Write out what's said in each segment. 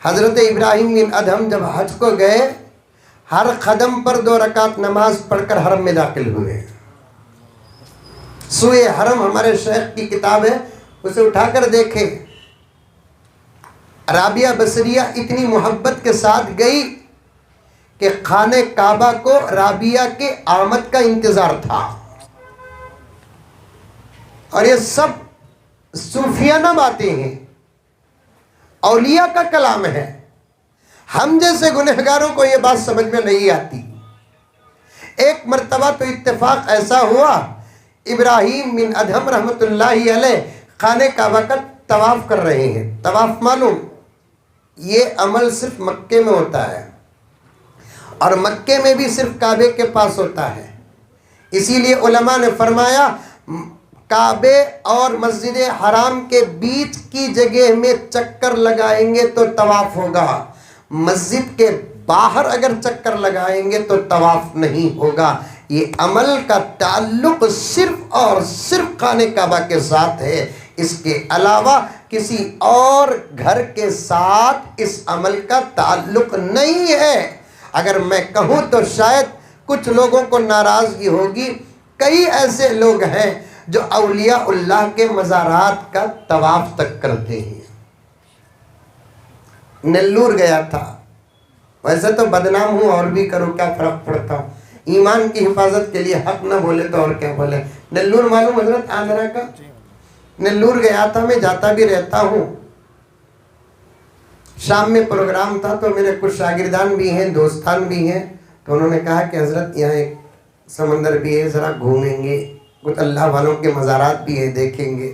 حضرت ابراہیم بن ادہم جب حج کو گئے، ہر قدم پر 2 رکعت نماز پڑھ کر حرم میں داخل ہوئے۔ سوئے حرم ہمارے شیخ کی کتاب ہے، اسے اٹھا کر دیکھے۔ رابعہ بصریہ اتنی محبت کے ساتھ گئی کہ خانہ کعبہ کو رابعہ کے آمد کا انتظار تھا۔ اور یہ سب صوفیانہ باتیں ہیں، اولیاء کا کلام ہے۔ ہم جیسے گنہگاروں کو یہ بات سمجھ میں نہیں آتی۔ ایک مرتبہ تو اتفاق ایسا ہوا، ابراہیم بن ادہم رحمۃ اللہ علیہ خانہ کعبہ کا طواف کر رہے ہیں۔ طواف معلوم، یہ عمل صرف مکے میں ہوتا ہے، اور مکے میں بھی صرف کعبے کے پاس ہوتا ہے۔ اسی لیے علماء نے فرمایا کعبے اور مسجد حرام کے بیچ کی جگہ میں چکر لگائیں گے تو طواف ہوگا، مسجد کے باہر اگر چکر لگائیں گے تو طواف نہیں ہوگا۔ یہ عمل کا تعلق صرف اور صرف خانہ کعبہ کے ساتھ ہے، اس کے علاوہ کسی اور گھر کے ساتھ اس عمل کا تعلق نہیں ہے۔ اگر میں کہوں تو شاید کچھ لوگوں کو ناراضگی ہوگی، کئی ایسے لوگ ہیں جو اولیاء اللہ کے مزارات کا طواف تک کرتے ہیں۔ نلور گیا تھا، ویسے تو بدنام ہوں اور بھی کرو کیا فرق پڑتا، ایمان کی حفاظت کے لیے حق نہ بولے تو اور کیا بولے۔ نلور معلوم حضرت آندھرا کا؟ نلور گیا تھا، میں جاتا بھی رہتا ہوں۔ شام میں پروگرام تھا تو میرے کچھ شاگردان بھی ہیں، دوستان بھی ہیں، تو انہوں نے کہا کہ حضرت یہاں ایک سمندر بھی ہے، ذرا گھومیں گے، کچھ اللہ والوں کے مزارات بھی ہیں، دیکھیں گے۔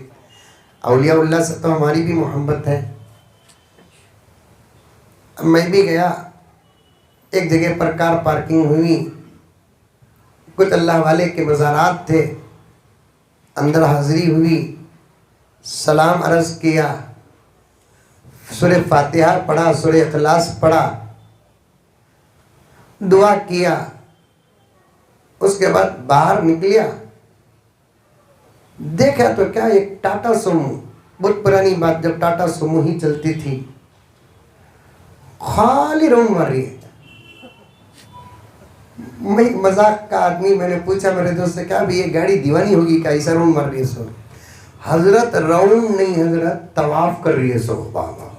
اولیاء اللہ سے تو ہماری بھی محبت ہے۔ میں بھی گیا، ایک جگہ پر کار پارکنگ ہوئی، کچھ اللہ والے کے مزارات تھے، اندر حاضری ہوئی، سلام عرض کیا، سورہ فاتحہ پڑھا، سورہ اخلاص پڑھا، دعا کیا، اس کے بعد باہر نکلیا، دیکھا تو کیا ایک ٹاٹا سومو، بہت پرانی بات، جب ٹاٹا سومو ہی چلتی تھی، خالی روم مار رہی ہے۔ میں مذاق کا آدمی، میں نے پوچھا میرے دوست سے، کہا بھی یہ گاڑی دیوانی ہوگی کیا، ایسا روم مار رہی ہے؟ سو حضرت راؤنڈ نہیں، حضرت طواف کر رہی ہے۔ سو بابا،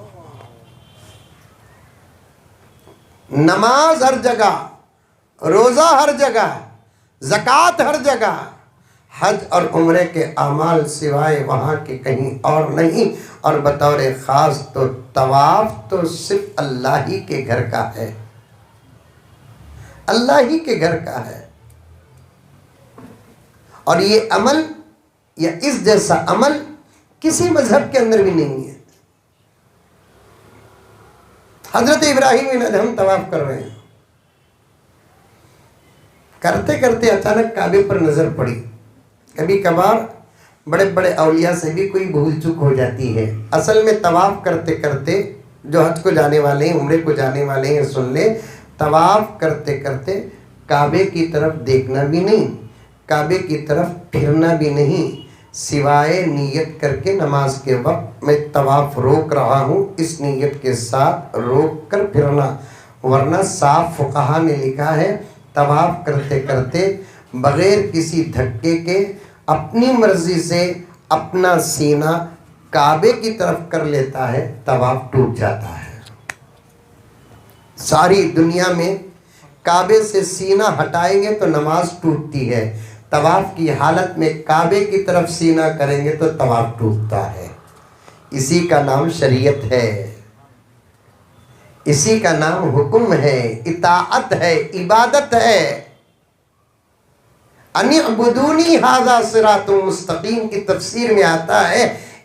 نماز ہر جگہ، روزہ ہر جگہ، زکوٰۃ ہر جگہ، حج اور عمرے کے اعمال سوائے وہاں کے کہیں اور نہیں، اور بطور خاص تو طواف تو صرف اللہ ہی کے گھر کا ہے، اللہ ہی کے گھر کا ہے۔ اور یہ عمل یا اس جیسا عمل کسی مذہب کے اندر بھی نہیں ہے۔ حضرت ابراہیم بن ادہم طواف کر رہے ہیں، کرتے کرتے اچانک کعبے پر نظر پڑی۔ کبھی کبھار بڑے بڑے اولیاء سے بھی کوئی بھول چک ہو جاتی ہے۔ اصل میں طواف کرتے کرتے، جو حج کو جانے والے ہیں، عمرے کو جانے والے ہیں، سن لیں، طواف کرتے کرتے کعبے کی طرف دیکھنا بھی نہیں، کعبے کی طرف پھرنا بھی نہیں، سوائے نیت کر کے نماز کے وقت میں طواف روک رہا ہوں، اس نیت کے ساتھ روک کر پھرنا۔ ورنہ صاف فقہا نے لکھا ہے طواف کرتے کرتے بغیر کسی دھکے کے اپنی مرضی سے اپنا سینہ کعبے کی طرف کر لیتا ہے، طواف ٹوٹ جاتا ہے۔ ساری دنیا میں کعبے سے سینہ ہٹائیں گے تو نماز ٹوٹتی ہے، طواف کی حالت میں کعبے کی طرف سینہ کریں گے تو طواف ٹوٹتا ہے۔ اسی کا نام شریعت ہے، اسی کا نام حکم ہے، اطاعت ہے، عبادت ہے۔ ان اعبدونی ھذا صراط مستقیم کی تفسیر میں آتا ہے،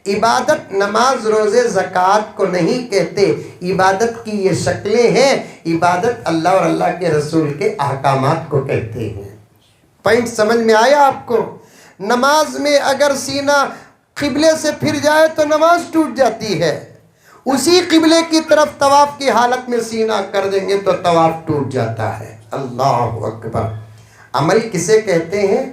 عبادت نماز روزے زکوٰۃ کو نہیں کہتے، عبادت کی یہ شکلیں ہیں، عبادت اللہ اور اللہ کے رسول کے احکامات کو کہتے ہیں۔ پوائنٹ سمجھ میں آیا آپ کو؟ نماز میں اگر سینہ قبلے سے پھر جائے تو نماز ٹوٹ جاتی ہے، اسی قبلے کی طرف طواف کی حالت میں سینہ کر دیں گے تو طواف ٹوٹ جاتا ہے۔ اللہ اکبر۔ عمل کسے کہتے ہیں؟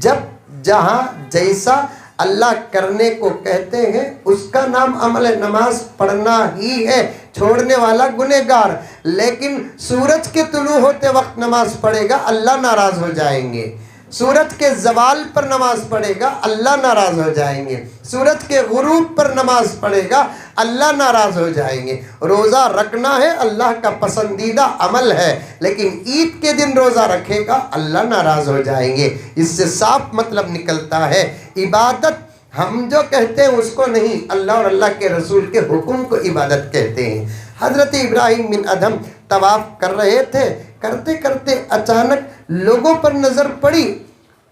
جب جہاں جیسا اللہ کرنے کو کہتے ہیں، اس کا نام عمل نماز پڑھنا ہی ہے، چھوڑنے والا گنہگار۔ لیکن سورج کے طلوع ہوتے وقت نماز پڑھے گا، اللہ ناراض ہو جائیں گے۔ سورج کے زوال پر نماز پڑھے گا، اللہ ناراض ہو جائیں گے۔ سورج کے غروب پر نماز پڑھے گا، اللہ ناراض ہو جائیں گے۔ روزہ رکھنا ہے، اللہ کا پسندیدہ عمل ہے، لیکن عید کے دن روزہ رکھے گا، اللہ ناراض ہو جائیں گے۔ اس سے صاف مطلب نکلتا ہے عبادت ہم جو کہتے ہیں اس کو نہیں، اللہ اور اللہ کے رسول کے حکم کو عبادت کہتے ہیں۔ حضرت ابراہیم بن ادھم طواف کر رہے تھے، کرتے کرتے اچانک لوگوں پر نظر پڑی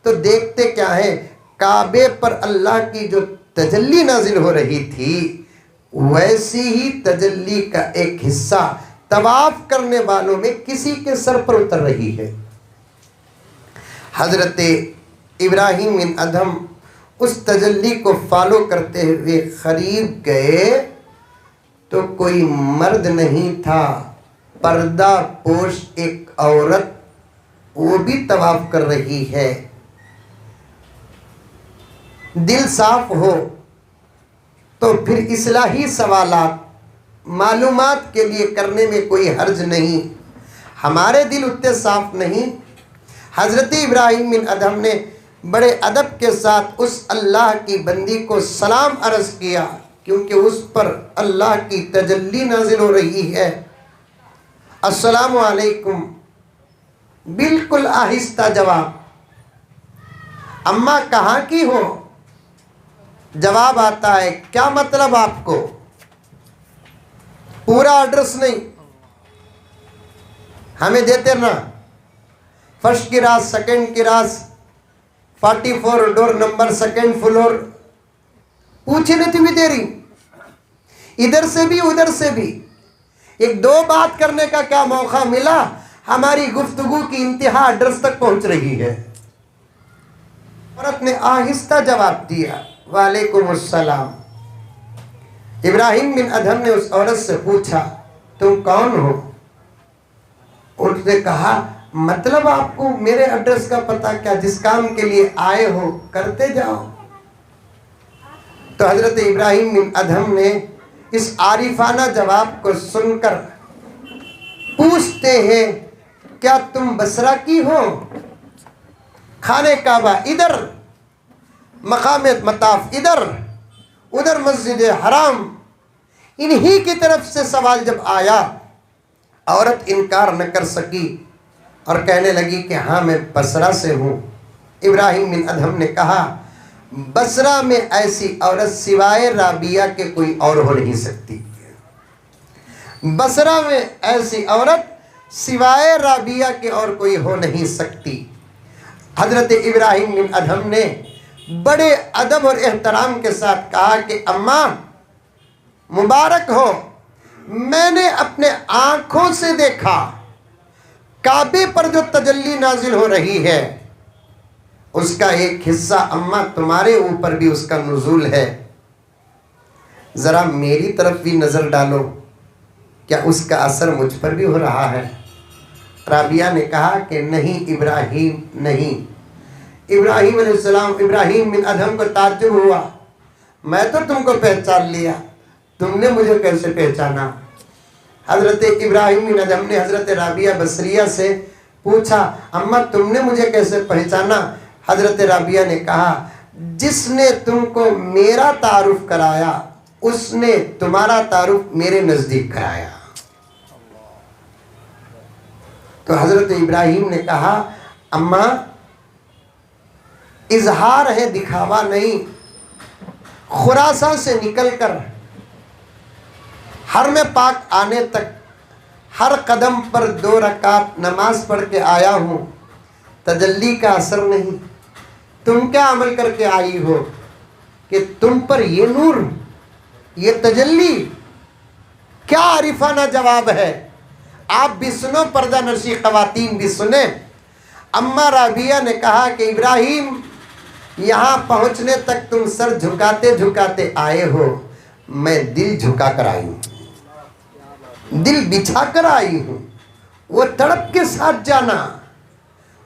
تو دیکھتے کیا ہے، کعبے پر اللہ کی جو تجلی نازل ہو رہی تھی ویسی ہی تجلی کا ایک حصہ طواف کرنے والوں میں کسی کے سر پر اتر رہی ہے۔ حضرت ابراہیم بن ادھم اس تجلی کو فالو کرتے ہوئے قریب گئے تو کوئی مرد نہیں تھا، پردہ پوش ایک عورت، وہ بھی طواف کر رہی ہے۔ دل صاف ہو تو پھر اصلاحی سوالات معلومات کے لیے کرنے میں کوئی حرج نہیں۔ ہمارے دل اتنے صاف نہیں۔ حضرت ابراہیم بن ادھم نے بڑے ادب کے ساتھ اس اللہ کی بندی کو سلام عرض کیا، کیونکہ اس پر اللہ کی تجلی نازل ہو رہی ہے۔ السلام علیکم، بالکل آہستہ جواب۔ اماں کہاں کی ہو؟ جواب آتا ہے، کیا مطلب آپ کو؟ پورا ایڈریس نہیں، ہمیں دیتے نا، فرسٹ کلاس، سیکنڈ کلاس، 44 ڈور نمبر، سیکنڈ فلور، پوچھنے تو بھی دے رہی، ادھر سے بھی ادھر سے بھی، ایک دو بات کرنے کا کیا موقع ملا؟ ہماری گفتگو کی انتہا ایڈریس تک پہنچ رہی ہے۔ عورت نے آہستہ جواب دیا، وعلیکم السلام۔ ابراہیم بن ادھم نے اس عورت سے پوچھا، تم کون ہو؟ اس نے کہا، مطلب آپ کو میرے ایڈریس کا پتہ کیا؟ جس کام کے لیے آئے ہو کرتے جاؤ۔ تو حضرت ابراہیم بن ادھم نے اس عارفانہ جواب کو سن کر پوچھتے ہیں، کیا تم بصرہ کی ہو؟ خانہ کعبہ ادھر، مقام مطاف ادھر، ادھر مسجد حرام، انہی کی طرف سے سوال جب آیا، عورت انکار نہ کر سکی اور کہنے لگی کہ ہاں میں بصرہ سے ہوں۔ ابراہیم بن ادھم نے کہا، بصرہ میں ایسی عورت سوائے رابیہ کے کوئی اور ہو نہیں سکتی۔ بصرہ میں ایسی عورت سوائے رابیہ کے اور کوئی ہو نہیں سکتی۔ حضرت ابراہیم بن ادھم نے بڑے ادب اور احترام کے ساتھ کہا کہ اماں مبارک ہو، میں نے اپنے آنکھوں سے دیکھا کعبے پر جو تجلی نازل ہو رہی ہے اس کا ایک حصہ اماں تمہارے اوپر بھی اس کا نزول ہے، ذرا میری طرف بھی نظر ڈالو، کیا اس کا اثر مجھ پر بھی ہو رہا ہے؟ رابیہ نے کہا کہ نہیں ابراہیم نہیں۔ ابراہیم علیہ السلام، ابراہیم بن ادھم کو تعجب ہوا، میں تو تم کو پہچان لیا، تم نے مجھے کیسے پہچانا؟ حضرت ابراہیم بن ادھم نے حضرت رابیہ بصریہ سے پوچھا، اماں تم نے مجھے کیسے پہچانا؟ حضرت رابیہ نے کہا، جس نے تم کو میرا تعارف کرایا اس نے تمہارا تعارف میرے نزدیک کرایا۔ تو حضرت ابراہیم نے کہا، اماں اظہار ہے، دکھاوا نہیں۔ خراساں سے نکل کر حرم پاک آنے تک ہر قدم پر 2 رکعت نماز پڑھ کے آیا ہوں، تجلی کا اثر نہیں۔ تم کیا عمل کر کے آئی ہو کہ تم پر یہ نور، یہ تجلی؟ کیا عارفانہ جواب ہے؟ آپ بھی سنو، پردہ نشی خواتین بھی سنیں۔ اماں رابیہ نے کہا کہ ابراہیم یہاں پہنچنے تک تم سر جھکاتے جھکاتے آئے ہو، میں دل جھکا کر آئی ہوں، دل بچھا کر آئی ہوں۔ وہ تڑپ کے ساتھ جانا،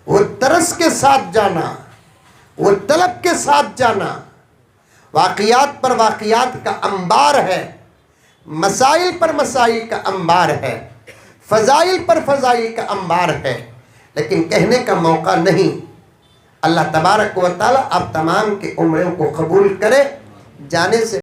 وہ ترس کے ساتھ جانا، وہ طلب کے ساتھ جانا، واقعات پر واقعات کا انبار ہے، مسائل پر مسائل کا انبار ہے، فضائل پر فضائل کا انبار ہے، لیکن کہنے کا موقع نہیں۔ اللہ تبارک و تعالیٰ آپ تمام کے عمروں کو قبول کرے۔ جانے سے